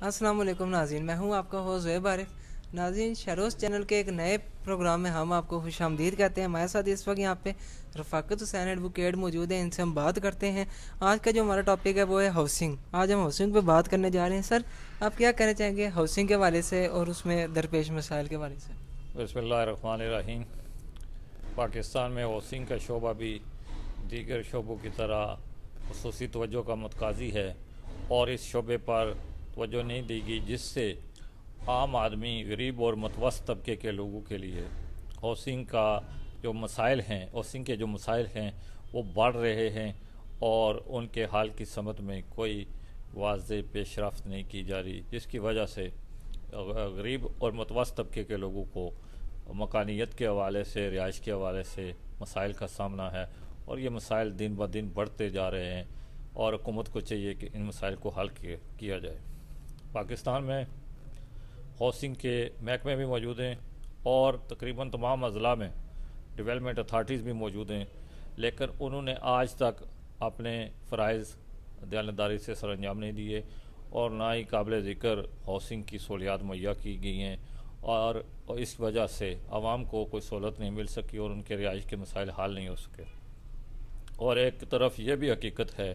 अस्सलाम वालेकुम नाज़रीन, मैं हूं आपका होस्ट ज़ुहैब आरिफ। नाज़रीन, शरोस चैनल के एक नए प्रोग्राम में हम आपको खुशामदीद कहते हैं। हमारे साथ इस वक्त यहाँ पे रफ़ाकत हुसैन एडवोकेट मौजूद हैं, इनसे हम बात करते हैं। आज का जो हमारा टॉपिक है वो है हाउसिंग। आज हम हाउसिंग पे बात करने जा रहे हैं। सर, आप क्या कहना चाहेंगे हाउसिंग के हवाले से और उसमें दरपेश मसाइल के हवाले से? बिस्मिल्लाहिर्रहमानिर्रहीम। पाकिस्तान में हाउसिंग का शोबा भी दीगर शोबों की तरह खुसूसी तवज्जो का मुतकाज़ी है और इस शोबे पर तवज्जो नहीं दी गई, जिससे आम आदमी, गरीब और मुतवस्सित तबके के लोगों के लिए हाउसिंग का जो मसाइल हैं हाउसिंग के जो मसाइल हैं वो बढ़ रहे हैं और उनके हाल की समत में कोई वाज़ेह पेशरफ्त नहीं की जा रही, जिसकी वजह से गरीब और मुतवस्सित तबके के लोगों को मकानियत के हवाले से, रिहाइश के हवाले से मसाइल का सामना है और ये मसाइल दिन ब दिन बढ़ते जा रहे हैं और हुकूमत को चाहिए कि इन मसाइल को हल किया जाए। पाकिस्तान में हाउसिंग के महकमे भी मौजूद हैं और तकरीबन तमाम अज़ला में डेवलपमेंट अथॉरिटीज़ भी मौजूद हैं, लेकिन उन्होंने आज तक अपने फ़राइज़ दयानतदारी से सर अंजाम नहीं दिए और ना ही काबिल ज़िक्र हाउसिंग की सहूलियात मुहैया की गई हैं और इस वजह से आवाम को कोई सहूलत नहीं मिल सकी और उनके रिहाइश के मसाइल हल नहीं हो सके। और एक तरफ ये भी हकीकत है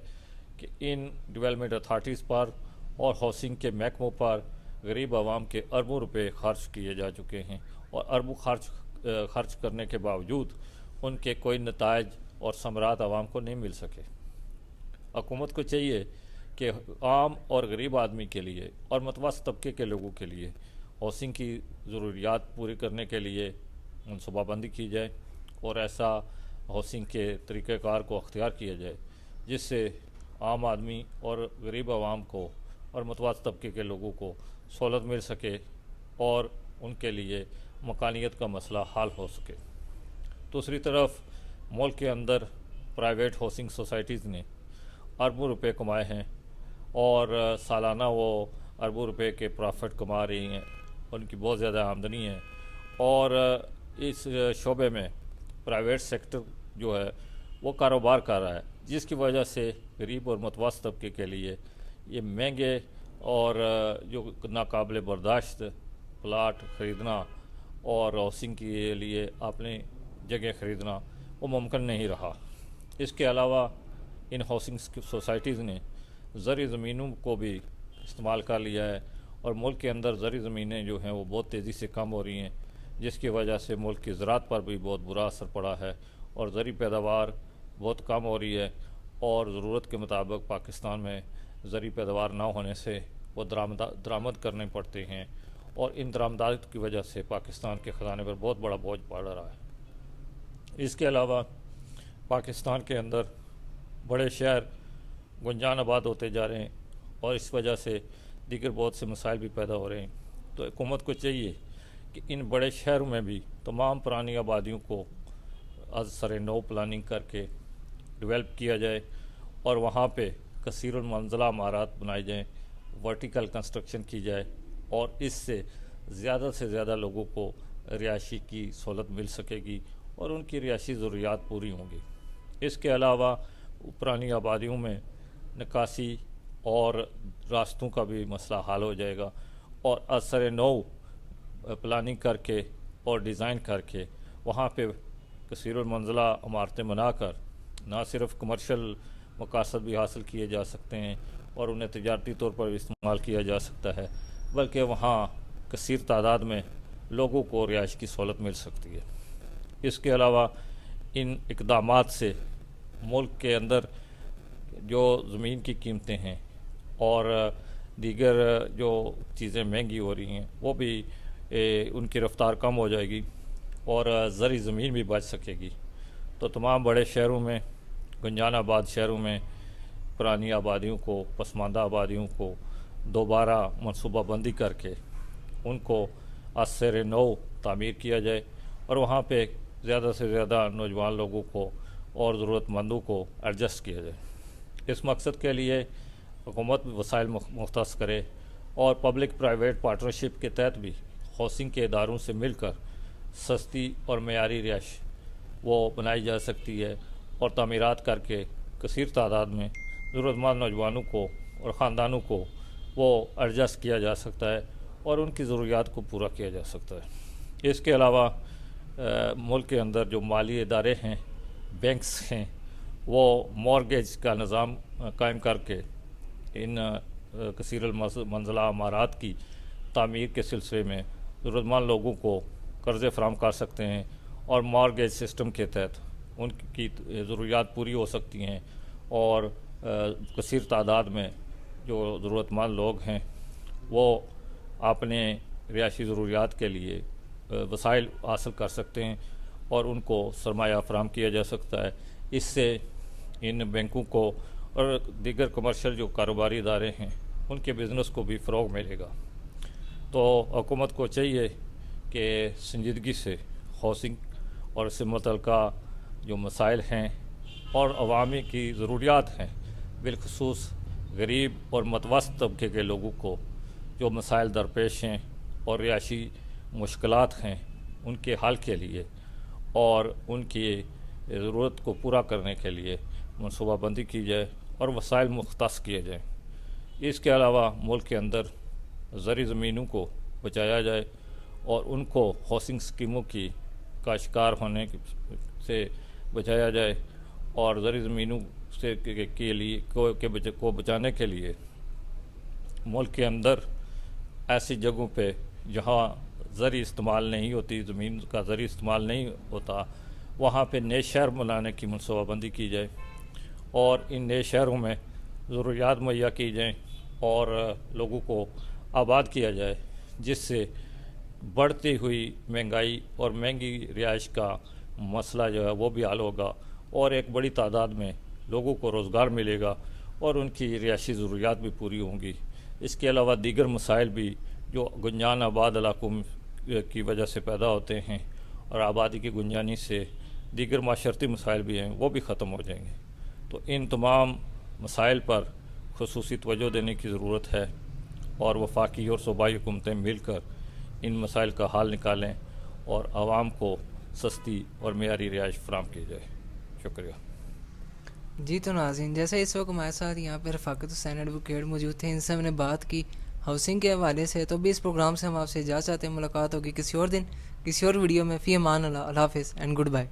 कि इन डेवलपमेंट अथॉरिटीज़ पर और हाउसिंग के महकमों पर गरीब आवाम के अरबों रुपए खर्च किए जा चुके हैं और अरबों खर्च करने के बावजूद उनके कोई नताइज और समरात आवाम को नहीं मिल सके। हुकूमत को चाहिए कि आम और गरीब आदमी के लिए और मुतवस्सित तबके के लोगों के लिए हाउसिंग की ज़रूरियात पूरी करने के लिए मनसूबाबंदी की जाए और ऐसा हाउसिंग के तरीक़ेकार को अख्तियार किया जाए जिससे आम आदमी और गरीब आवाम को और मुतवस्सित तबके के लोगों को सहूलत मिल सके और उनके लिए मकानियत का मसला हल हो सके। दूसरी तरफ मुल्क के अंदर प्राइवेट हाउसिंग सोसाइटीज़ ने अरबों रुपए कमाए हैं और सालाना वो अरबों रुपए के प्रॉफिट कमा रही हैं, उनकी बहुत ज़्यादा आमदनी है और इस शोबे में प्राइवेट सेक्टर जो है वो कारोबार कर रहा है, जिसकी वजह से गरीब और मुतवस्सित तबके के लिए ये महंगे और जो नाकाबिल बर्दाश्त प्लाट ख़रीदना और हाउसिंग के लिए अपनी जगह ख़रीदना वो मुमकिन नहीं रहा। इसके अलावा इन हाउसिंग सोसाइटीज़ ने ज़री ज़मीनों को भी इस्तेमाल कर लिया है और मुल्क के अंदर ज़री ज़मीनें जो हैं वो बहुत तेज़ी से कम हो रही हैं, जिसकी वजह से मुल्क की ज़राअत पर भी बहुत बुरा असर पड़ा है और ज़री पैदावार बहुत कम हो रही है और ज़रूरत के मुताबिक पाकिस्तान में ज़री पैदावार ना होने से वो दरामद करने पड़ते हैं और इन दरामदात की वजह से पाकिस्तान के ख़जाने पर बहुत बड़ा बोझ पड़ रहा है। इसके अलावा पाकिस्तान के अंदर बड़े शहर गुंजान आबाद होते जा रहे हैं और इस वजह से दीगर बहुत से मसाइल भी पैदा हो रहे हैं। तो हुकूमत को चाहिए कि इन बड़े शहरों में भी तमाम पुरानी आबादियों को आज सर नौ प्लानिंग करके डेवलप किया जाए और वहाँ पे कसीरुल मंजिला इमारत बनाई जाएँ, वर्टिकल कंस्ट्रक्शन की जाए और इससे से ज़्यादा लोगों को रिहायशी की सहूलत मिल सकेगी और उनकी रिहायशी ज़रूरियात पूरी होंगी। इसके अलावा पुरानी आबादियों में निकासी और रास्तों का भी मसला हल हो जाएगा और असर नौ प्लानिंग करके और डिज़ाइन करके वहाँ पे कसीरुल मंजिला इमारतें बनाकर ना सिर्फ कमर्शियल मकासद भी हासिल किए जा सकते हैं और उन्हें तजारती तौर पर भी इस्तेमाल किया जा सकता है, बल्कि वहाँ कसीर तादाद में लोगों को रिहाइश की सहूलत मिल सकती है। इसके अलावा इन इक़दामात से मुल्क के अंदर जो ज़मीन की कीमतें हैं और दीगर जो चीज़ें महंगी हो रही हैं वो भी उनकी रफ़्तार कम हो जाएगी और ज़री ज़मीन भी बच सकेगी। तो तमाम बड़े शहरों में, गुंजान आबाद शहरों में पुरानी आबादियों को, पसमानदा आबादियों को दोबारा मनसूबाबंदी करके उनको असर नौ तामीर किया जाए और वहाँ पे ज़्यादा से ज़्यादा नौजवान लोगों को और ज़रूरतमंदों को एडजस्ट किया जाए। इस मकसद के लिए हुकूमत वसाइल मुख्तस करे और पब्लिक प्राइवेट पार्टनरशिप के तहत भी हाउसिंग के इदारों से मिलकर सस्ती और मयारी रिहाइश वो बनाई जा सकती है और तामीरात करके कसीर तादाद में ज़रूरतमंद नौजवानों को और ख़ानदानों को وہ ایڈجسٹ کیا جا سکتا ہے اور ان کی ضروریات کو پورا کیا جا سکتا ہے۔ اس کے علاوہ ملک کے اندر جو مالی ادارے ہیں، بینکس ہیں، وہ مورگیج کا نظام قائم کر کے ان کثیر المنزلہ عمارات کی تعمیر کے سلسلے میں ضرورت مند لوگوں کو قرضے فراہم کر سکتے ہیں، اور مورگیج سسٹم کے تحت ان کی ضروریات پوری ہو سکتی ہیں، اور کثیر تعداد میں جو ضرورت مند لوگ ہیں وہ اپنے رہائشی ضروریات کے لیے وسائل حاصل کر سکتے ہیں، اور ان کو سرمایہ فراہم کیا جا سکتا ہے۔ اس سے ان بینکوں کو اور دیگر کمرشل جو کاروباری ادارے ہیں ان کے بزنس کو بھی فروغ ملے گا۔ تو حکومت کو چاہیے کہ سنجیدگی سے ہاؤسنگ اور اس سے متعلقہ جو مسائل ہیں اور عوامی کی ضروریات ہیں، بالخصوص غریب اور متوسط طبقے کے لوگوں کو جو مسائل درپیش ہیں اور رہائشی مشکلات ہیں، ان کے حل کے لیے اور ان کی ضرورت کو پورا کرنے کے لیے منصوبہ بندی کی جائے اور وسائل مختص کیے جائیں۔ اس کے علاوہ ملک کے اندر زرعی زمینوں کو بچایا جائے اور ان کو ہاؤسنگ اسکیموں کی کا شکار ہونے سے بچایا جائے، اور زرعی زمینوں سے کے لیے کو بچانے کے لیے ملک کے اندر ایسی جگہوں پہ جہاں زرعی استعمال نہیں ہوتی، زمین کا زرعی استعمال نہیں ہوتا، وہاں پہ نئے شہر بنانے کی منصوبہ بندی کی جائے، اور ان نئے شہروں میں ضروریات مہیا کی جائیں اور لوگوں کو آباد کیا جائے، جس سے بڑھتی ہوئی مہنگائی اور مہنگی رہائش کا مسئلہ جو ہے وہ بھی حل ہوگا، اور ایک بڑی تعداد میں لوگوں کو روزگار ملے گا اور ان کی رہائشی ضروریات بھی پوری ہوں گی۔ اس کے علاوہ دیگر مسائل بھی جو گنجان آباد علاقوں کی وجہ سے پیدا ہوتے ہیں، اور آبادی کی گنجانی سے دیگر معاشرتی مسائل بھی ہیں، وہ بھی ختم ہو جائیں گے۔ تو ان تمام مسائل پر خصوصی توجہ دینے کی ضرورت ہے، اور وفاقی اور صوبائی حکومتیں مل کر ان مسائل کا حل نکالیں اور عوام کو سستی اور معیاری رہائش فراہم کی جائے۔ شکریہ۔ جی تو ناظرین، جیسے اس وقت ہمارے ساتھ یہاں پہ رفاقت حسین ایڈوکیٹ موجود تھے، ان سے ہم نے بات کی ہاؤسنگ کے حوالے سے، تو بھی اس پروگرام سے ہم آپ سے اجازت چاہتے ہیں۔ ملاقات ہوگی کسی اور دن، کسی اور ویڈیو میں۔ فی امان اللہ، اللہ حافظ اینڈ گڈ بائی۔